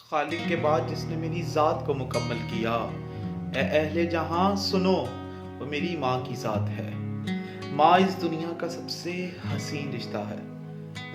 खालिक के बाद जिसने मेरी ज़ात को मुकम्मल किया। ए अहले जहां सुनो, वो मेरी माँ की ज़ात है। माँ इस दुनिया का सबसे हसीन रिश्ता है।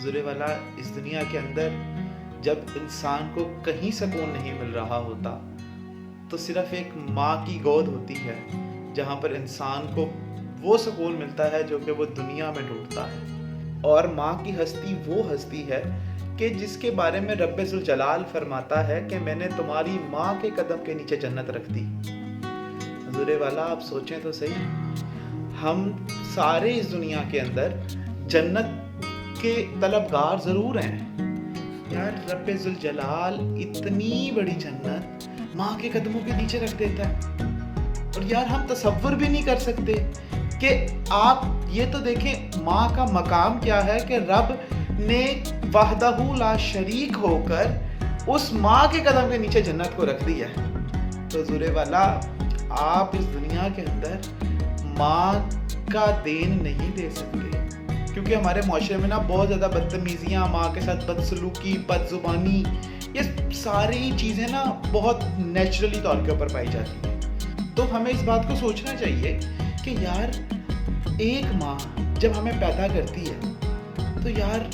ज़ुरे वाला, इस दुनिया के अंदर जब इंसान को कहीं सुकून नहीं मिल रहा होता तो सिर्फ एक माँ की गोद होती है जहाँ पर इंसान को वो सुकून मिलता है जो कि वो दुनिया में ढूंढता है। और माँ की हस्ती वो हस्ती है कि जिसके बारे में रब्बे जुल जलाल फरमाता है कि मैंने तुम्हारी माँ के कदम के नीचे जन्नत रख दी। हुज़ूरे वाला, आप सोचें तो सही, हम सारे इस दुनिया के अंदर जन्नत के तलबगार ज़रूर हैं यार। रब्बे जुल जलाल इतनी बड़ी जन्नत माँ के कदमों के नीचे रख देता है। और यार हम तसव्वुर भी नहीं कर सकते कि आप ये तो देखें माँ का मकाम क्या है कि रब ने वहदहू ला शरीक होकर उस माँ के कदम के नीचे जन्नत को रख दिया है। तो ज़ुरे वाला, आप इस दुनिया के अंदर माँ का देन नहीं दे सकते क्योंकि हमारे माशरे में ना बहुत ज़्यादा बदतमीज़ियाँ, माँ के साथ बदसलूकी, बदजुबानी, ये सारी चीज़ें ना बहुत नेचुरली तौर के ऊपर पाई जाती हैं। तो हमें इस बात को सोचना चाहिए कि यार एक माँ जब हमें पैदा करती है तो यार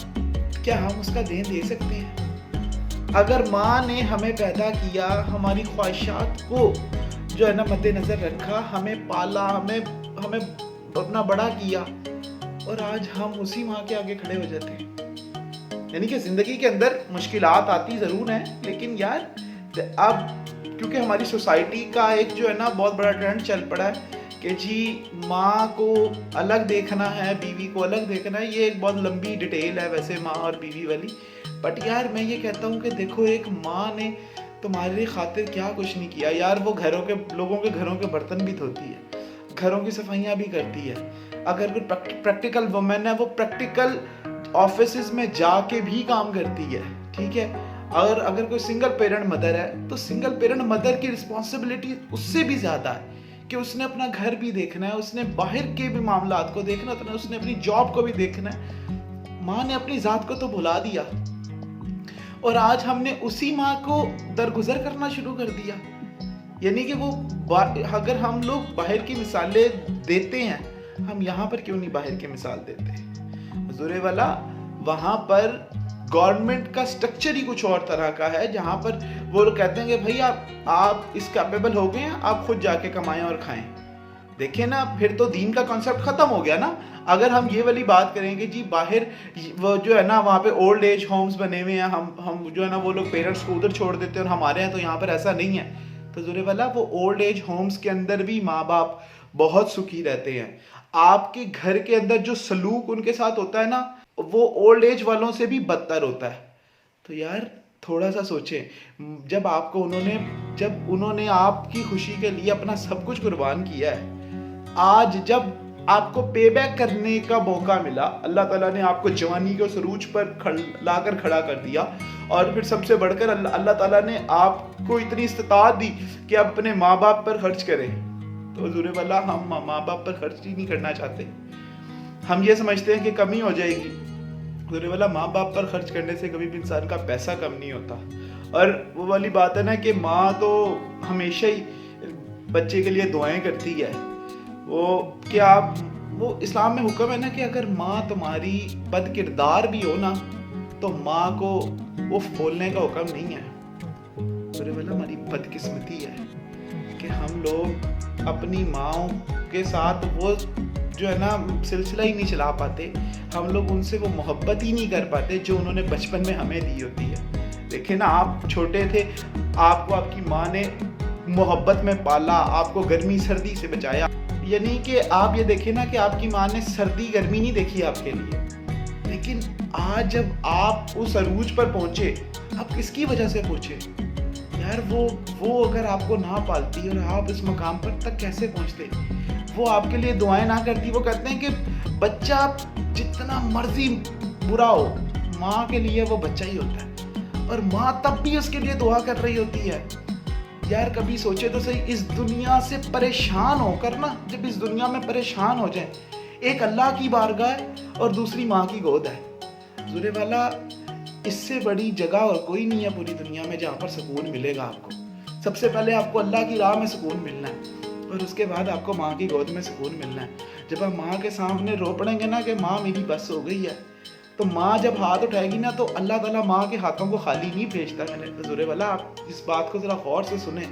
क्या हम उसका देन दे सकते हैं? अगर माँ ने हमें पैदा किया, हमारी ख्वाहिशात को जो है ना मद्देनजर रखा, हमें पाला, हमें अपना बड़ा किया और आज हम उसी माँ के आगे खड़े हो जाते हैं। यानी कि जिंदगी के अंदर मुश्किलात आती ज़रूर हैं, लेकिन यार अब क्योंकि हमारी सोसाइटी का एक जो है ना बहुत बड़ा ट्रेंड चल पड़ा है कि जी माँ को अलग देखना है, बीवी को अलग देखना है। ये एक बहुत लंबी डिटेल है वैसे माँ और बीवी वाली, बट यार मैं ये कहता हूँ कि देखो एक माँ ने तुम्हारे खातिर क्या कुछ नहीं किया यार। वो लोगों के घरों के बर्तन भी धोती है, घरों की सफाइयाँ भी करती है। अगर कोई प्रैक्टिकल वुमेन है वो प्रैक्टिकल ऑफिस में जाके भी काम करती है, ठीक है। और अगर कोई सिंगल पेरेंट मदर है तो सिंगल पेरेंट मदर की रिस्पॉन्सिबिलिटी उससे भी ज़्यादा है कि उसने अपना घर भी देखना है, उसने बाहर के भी मामलात को देखना है, उसने अपनी जॉब को भी देखना है। माँ ने अपनी ज़ात को तो भुला दिया और आज हमने उसी माँ को दरगुजर करना शुरू कर दिया। यानी कि वो अगर हम लोग बाहर की मिसालें देते हैं, हम यहाँ पर क्यों नहीं बाहर की मिसाल देते? हुज़ूरे वाला, वहाँ पर गवर्नमेंट का स्ट्रक्चर ही कुछ और तरह का है जहाँ पर वो लोग कहते हैं कि भाई आप इस कैपेबल हो गए हैं, आप खुद जाके कमाएं और खाएं। देखें ना, फिर तो दीन का कॉन्सेप्ट खत्म हो गया ना। अगर हम ये वाली बात करेंगे जी बाहर वो जो है ना वहाँ पे ओल्ड एज होम्स बने हुए हैं, हम जो है ना वो लोग पेरेंट्स को उधर छोड़ देते हैं और हमारे यहाँ तो यहाँ पर ऐसा नहीं है। तो ज़ुरे वाला, वो ओल्ड एज होम्स के अंदर भी माँ बाप बहुत सुखी रहते हैं। आपके घर के अंदर जो सलूक उनके साथ होता है ना, वो ओल्ड एज वालों से भी बदतर होता है। तो यार थोड़ा सा सोचें, जब उन्होंने आपकी खुशी के लिए अपना सब कुछ कुर्बान किया है, आज जब आपको पे बैक करने का मौका मिला, अल्लाह ताला ने आपको जवानी के उस अरूज पर लाकर खड़ा कर दिया और फिर सबसे बढ़कर अल्लाह ताला ने आपको इतनी इस्तिताअत दी कि आप अपने माँ बाप पर खर्च करें। तो ज़ुरे वाला, हम माँ बाप पर खर्च ही नहीं करना चाहते। हम ये समझते हैं कि कमी हो जाएगी। ज़ुरे वाला, माँ बाप पर खर्च करने से कभी भी इंसान का पैसा कम नहीं होता। और वो वाली बात है ना कि माँ तो हमेशा ही बच्चे के लिए दुआएं करती है। वो इस्लाम में हुक्म है ना कि अगर माँ तुम्हारी बद किरदार भी हो ना तो माँ को उफ बोलने का हुक्म नहीं है। ज़ुरे वाला, हमारी बदकिस्मती है कि हम लोग अपनी माँओं के साथ वो जो है ना सिलसिला ही नहीं चला पाते। हम लोग उनसे वो मोहब्बत ही नहीं कर पाते जो उन्होंने बचपन में हमें दी होती है। देखिए ना, आप छोटे थे, आपको आपकी माँ ने मोहब्बत में पाला, आपको गर्मी सर्दी से बचाया। यानी कि आप ये देखें ना कि आपकी माँ ने सर्दी गर्मी नहीं देखी आपके लिए, लेकिन आज जब आप उस अरूज पर पहुंचे, आप किसकी वजह से पहुंचे यार? वो अगर आपको ना पालती और आप इस मकाम पर तक कैसे पहुंचते? वो आपके लिए दुआएं ना करती। वो कहते हैं कि बच्चा जितना मर्जी बुरा हो, माँ के लिए वो बच्चा ही होता है और माँ तब भी उसके लिए दुआ कर रही होती है। यार कभी सोचे तो सही, इस दुनिया से परेशान होकर ना, जब इस दुनिया में परेशान हो जाए, एक अल्लाह की बारगाह है और दूसरी माँ की गोद है। ज़ुरे वाला, इससे बड़ी जगह और कोई नहीं है पूरी दुनिया में जहाँ पर सुकून मिलेगा आपको। सबसे पहले आपको अल्लाह की राह में सुकून मिलना है और उसके बाद आपको माँ की गोद में सुकून मिलना है। जब आप माँ के सामने रो पड़ेंगे ना कि माँ मेरी बस हो गई है, तो माँ जब हाथ उठाएगी ना तो अल्लाह ताला माँ के हाथों को खाली नहीं भेजता। मैंने हुजूर वाला आप इस बात को ज़रा गौर से सुने।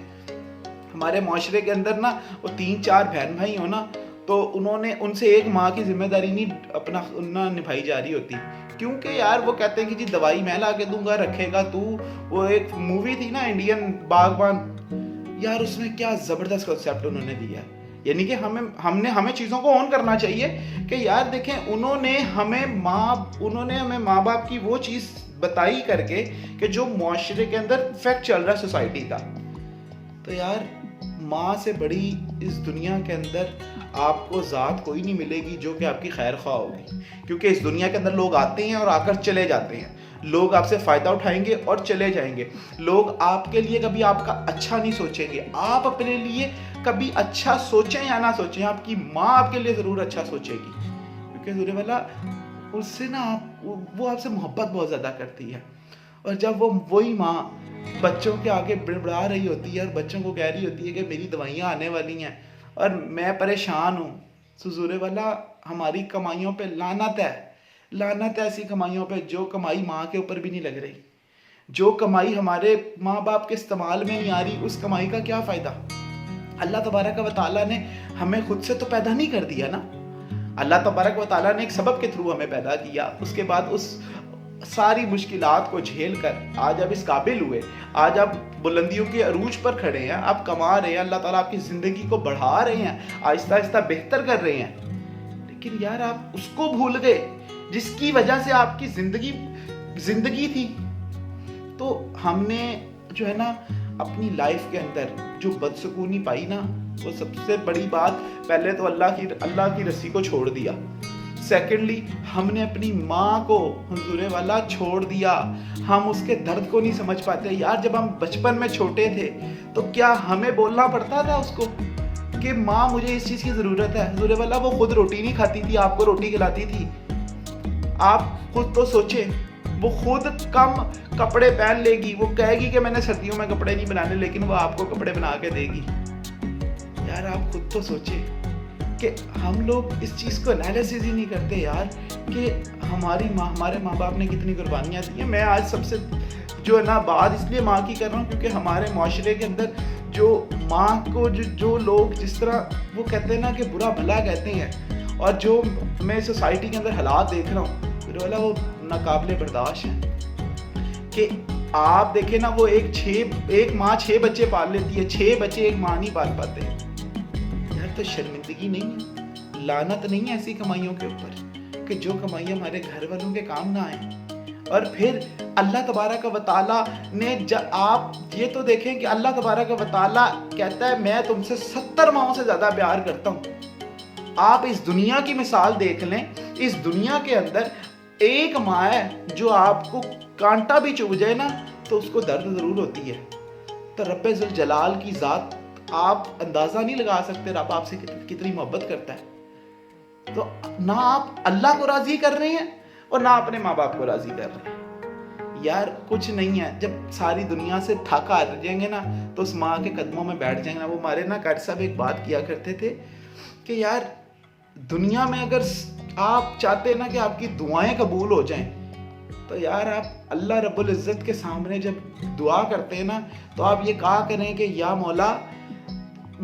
हमारे माशरे के अंदर ना वो 3-4 बहन भाई हो ना, तो उन्होंने उनसे एक माँ की जिम्मेदारी नहीं अपना निभाई जा रही होती, क्योंकि यार वो कहते हैं कि जी दवाई मैं ला के दूंगा, रखेगा तू। वो एक मूवी थी ना इंडियन बागबान, यार उसमें क्या ज़बरदस्त कॉन्सेप्ट उन्होंने दिया है। यानी कि हमें चीज़ों को ऑन करना चाहिए कि यार देखें उन्होंने हमें माँ बाप की वो चीज़ बताई करके कि जो मुआशरे के अंदर इफेक्ट चल रहा है सोसाइटी का। तो यार माँ से बड़ी इस दुनिया के अंदर आपको ज़ात कोई नहीं मिलेगी जो कि आपकी खैर ख्वाह होगी, क्योंकि इस दुनिया के अंदर लोग आते हैं और आकर चले जाते हैं। लोग आपसे फ़ायदा उठाएंगे और चले जाएंगे। लोग आपके लिए कभी आपका अच्छा नहीं सोचेंगे। आप अपने लिए कभी अच्छा सोचें या ना सोचें, आपकी माँ आपके लिए ज़रूर अच्छा सोचेगी, क्योंकि ज़रूर वाला उससे ना वो आपसे मोहब्बत बहुत ज़्यादा करती है। और जब वही माँ बच्चों के आगे बड़बड़ा रही होती है और बच्चों को कह रही होती है कि मेरी दवाइयाँ आने वाली हैं और मैं परेशान हूँ, सुजूरे वाला हमारी कमाइयों पे लानत है ऐसी कमाइयों पे जो कमाई माँ के ऊपर भी नहीं लग रही, जो कमाई हमारे माँ बाप के इस्तेमाल में नहीं आ रही, उस कमाई का क्या फ़ायदा। अल्लाह तबारक व तआला ने हमें खुद से तो पैदा नहीं कर दिया ना, अल्लाह तबारक व तआला ने एक सबब के थ्रू हमें पैदा किया। उसके बाद उस सारी मुश्किलात को झेल कर आज आप इस काबिल हुए, आज आप बुलंदियों के अरूज पर खड़े हैं, आप कमा रहे हैं, अल्लाह ताला आपकी ज़िंदगी को बढ़ा रहे हैं, आहिस्ता आहिस्ता बेहतर कर रहे हैं। लेकिन यार आप उसको भूल गए जिसकी वजह से आपकी ज़िंदगी थी। तो हमने जो है ना अपनी लाइफ के अंदर जो बदसुकूनी पाई ना, वो सबसे बड़ी बात, पहले तो अल्लाह की रस्सी को छोड़ दिया। सेकेंडली हमने अपनी माँ को हुजूरे वाला छोड़ दिया। हम उसके दर्द को नहीं समझ पाते। यार जब हम बचपन में छोटे थे तो क्या हमें बोलना पड़ता था उसको कि माँ मुझे इस चीज़ की ज़रूरत है। हुजूरे वाला वो खुद रोटी नहीं खाती थी, आपको रोटी खिलाती थी। आप खुद तो सोचे, वो खुद कम कपड़े पहन लेगी, वो कहेगी कि मैंने सर्दियों में कपड़े नहीं बनाने, लेकिन वो आपको कपड़े बना के देगी। यार आप खुद तो सोचे कि हम लोग इस चीज़ को एनालिसिस ही नहीं करते यार कि हमारे माँ बाप ने कितनी कुर्बानियाँ दी हैं। मैं आज सबसे जो है ना बात इसलिए माँ की कर रहा हूँ क्योंकि हमारे माशरे के अंदर जो माँ को जो लोग जिस तरह वो कहते हैं ना कि बुरा भला कहते हैं, और जो मैं सोसाइटी के अंदर हालात देख रहा हूँ वाला वो नाकाबिले बर्दाश्त है। कि आप देखें ना, वो एक माँ 6 बच्चे पाल लेती है, 6 बच्चे एक माँ नहीं पाल पाते। यार तो शर्मिंदगी नहीं है, लानत नहीं है ऐसी कमाइयों के ऊपर कि जो कमाई हमारे घर वालों के काम ना आए। और फिर अल्लाह तबारक व तआला ने आप ये तो देखें कि अल्लाह तबारक व तआला कहता है मैं तुमसे 70 माओं से ज़्यादा प्यार करता हूँ। आप इस दुनिया की मिसाल देख लें, इस दुनिया के अंदर एक माँ है जो आपको कांटा भी चुभ जाए ना तो उसको दर्द ज़रूर होती है। तो रब्बे ज़ुल जलाल की ज़ात आप अंदाज़ा नहीं लगा सकते रब आपसे कितनी मोहब्बत करता है। तो ना आप अल्लाह को राज़ी कर रहे हैं और ना अपने माँ बाप को राज़ी कर रहे हैं। यार कुछ नहीं है, जब सारी दुनिया से थक आ जाएंगे ना तो उस माँ के कदमों में बैठ जाएंगे ना। वो हमारे ना कारी साहब एक बात किया करते थे कि यार दुनिया में अगर आप चाहते हैं ना कि आपकी दुआएं कबूल हो जाएं, तो यार आप अल्लाह रब्बुल इज़्ज़त के सामने जब दुआ करते हैं ना तो आप ये कहा करें कि या मौला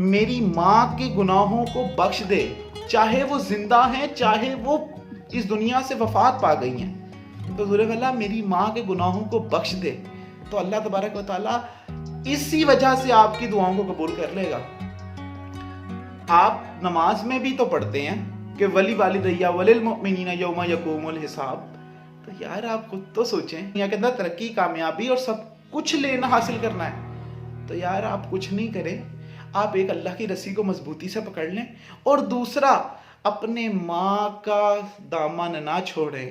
मेरी माँ के गुनाहों को बख्श दे, चाहे वो जिंदा हैं चाहे वो इस दुनिया से वफात पा गई हैं। तो ज़ुरे वाला मेरी माँ के गुनाहों को बख्श दे, तो अल्लाह तबारक व तआला इसी वजह से आपकी दुआओं को कबूल कर लेगा। आप नमाज में भी तो पढ़ते हैं कि वली वालिदैया वलिल मुमिनीना यौमा यक़ूमुल हिसाब। तो यार आप खुद तो सोचें, यहाँ के अंदर तरक्की, कामयाबी और सब कुछ लेना हासिल करना है, तो यार आप कुछ नहीं करें, आप एक अल्लाह की रस्सी को मजबूती से पकड़ लें और दूसरा अपने माँ का दामन ना छोड़ें,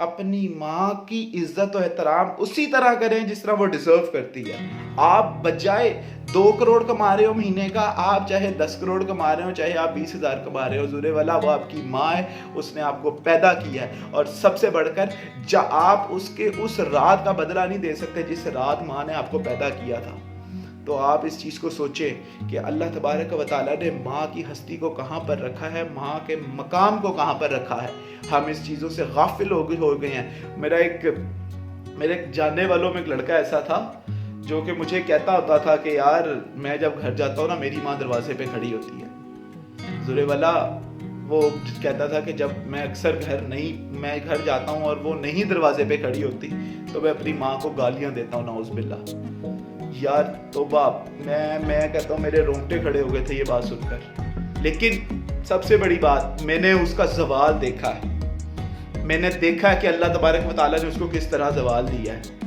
अपनी माँ की इज्जत और एहतराम उसी तरह करें जिस तरह वो डिजर्व करती है। आप बजाय 2 करोड़ कमा रहे हो महीने का, आप चाहे 10 करोड़ कमा रहे हो, चाहे आप 20,000 कमा रहे हो, ज़ुरे वाला वो आपकी माँ है, उसने आपको पैदा किया है। और सबसे बढ़कर आप उसके उस रात का बदला नहीं दे सकते जिस रात माँ ने आपको पैदा किया था। तो आप इस चीज़ को सोचें कि अल्लाह तबारक व तआला ने माँ की हस्ती को कहाँ पर रखा है, माँ के मकाम को कहाँ पर रखा है। हम इस चीज़ों से गाफिल हो गए हैं। मेरे जानने वालों में एक लड़का ऐसा था जो कि मुझे कहता होता था कि यार मैं जब घर जाता हूँ ना, मेरी माँ दरवाजे पे खड़ी होती है। ज़ुरे वाला वो कहता था कि जब मैं अक्सर मैं घर जाता हूँ और वो नहीं दरवाजे पे खड़ी होती तो मैं अपनी माँ को गालियाँ देता हूँ, नाउज़ बिल्लाह। यार तो बाप मैं कहता हूँ मेरे रोंगटे खड़े हो गए थे ये बात सुनकर। लेकिन सबसे बड़ी बात, मैंने उसका ज़वाल देखा है। मैंने देखा है कि अल्लाह तबारक व तआला ने उसको किस तरह ज़वाल दिया है।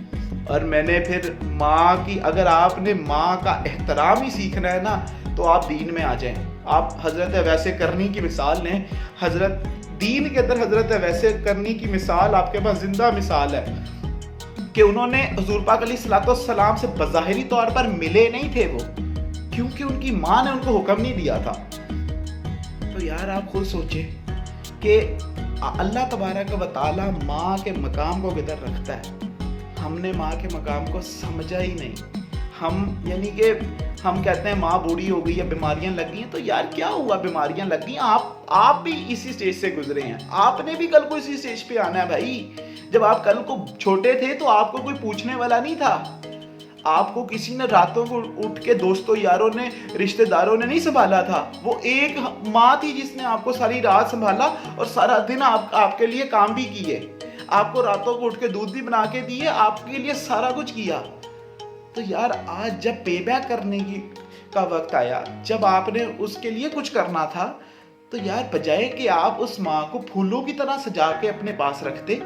और मैंने फिर माँ की, अगर आपने माँ का एहतराम ही सीखना है ना तो आप दीन में आ जाएं। आप हज़रत वैसे करनी की मिसाल लें। हज़रत दीन के अंदर हज़रत वैसे करनी की मिसाल आपके पास जिंदा मिसाल है कि उन्होंने हुजूर पाक अलैहिस्सलाम से बज़ाहिरी तौर पर मिले नहीं थे वो, क्योंकि उनकी माँ ने उनको हुक्म नहीं दिया था। तो यार आप खुद सोचें कि अल्लाह तबारक व तआला माँ के मकाम को किधर रखता है। हमने माँ के मकाम को समझा ही नहीं। हम कहते हैं माँ बूढ़ी हो गई है, बीमारियां लग गई हैं। तो यार क्या हुआ, बीमारियां लग गई, आप भी इसी स्टेज से गुजरे हैं। आपने भी कल को इसी स्टेज पे आना है भाई। जब आप कल को छोटे थे तो आपको कोई पूछने वाला नहीं था। आपको किसी ने रातों को उठ के दोस्तों यारों ने रिश्तेदारों ने नहीं संभाला था। वो एक माँ थी जिसने आपको सारी रात संभाला और सारा दिन आपके लिए काम भी किए। आपको रातों को उठ के दूध भी बना के दिए, आपके लिए सारा कुछ किया। तो यार आज जब पेबैक करने का वक्त आया, जब आपने उसके लिए कुछ करना था, तो यार बजाय कि आप उस माँ को फूलों की तरह सजा के अपने पास रखते,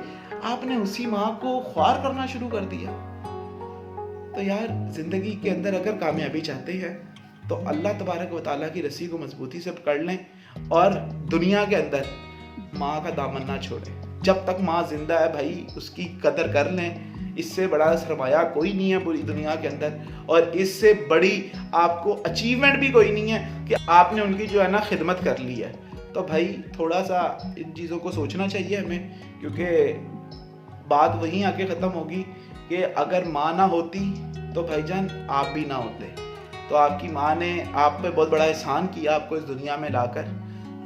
आपने उसी माँ को ख्वार करना शुरू कर दिया। तो यार जिंदगी के अंदर अगर कामयाबी चाहते हैं तो अल्लाह तबारक व तआला की रस्सी को मजबूती से पकड़ लें और दुनिया के अंदर माँ का दामन ना छोड़ें। जब तक माँ जिंदा है भाई उसकी कदर कर लें। इससे बड़ा सरमाया कोई नहीं है पूरी दुनिया के अंदर, और इससे बड़ी आपको अचीवमेंट भी कोई नहीं है कि आपने उनकी जो है ना खिदमत कर ली है। तो भाई थोड़ा सा इन चीज़ों को सोचना चाहिए हमें, क्योंकि बात वहीं आके ख़त्म होगी कि अगर माँ ना होती तो भाईजान आप भी ना होते। तो आपकी माँ ने आप पे बहुत बड़ा एहसान किया आपको इस दुनिया में लाकर।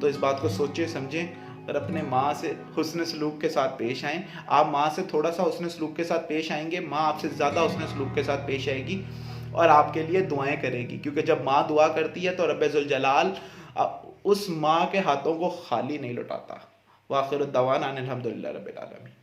तो इस बात को सोचें समझें और अपने माँ से हुस्न सलूक के साथ पेश आएँ। आप माँ से थोड़ा सा हुस्न सलूक के साथ पेश आएंगे, माँ आपसे ज़्यादा हुस्न सलूक के साथ पेश आएगी और आपके लिए दुआएं करेगी। क्योंकि जब माँ दुआ करती है तो रब्बे ज़ुल जलाल उस माँ के हाथों को खाली नहीं लौटाता। वाखिर दावाना अनिल हम्दुलिल्लाह रब्बिल आलमीन।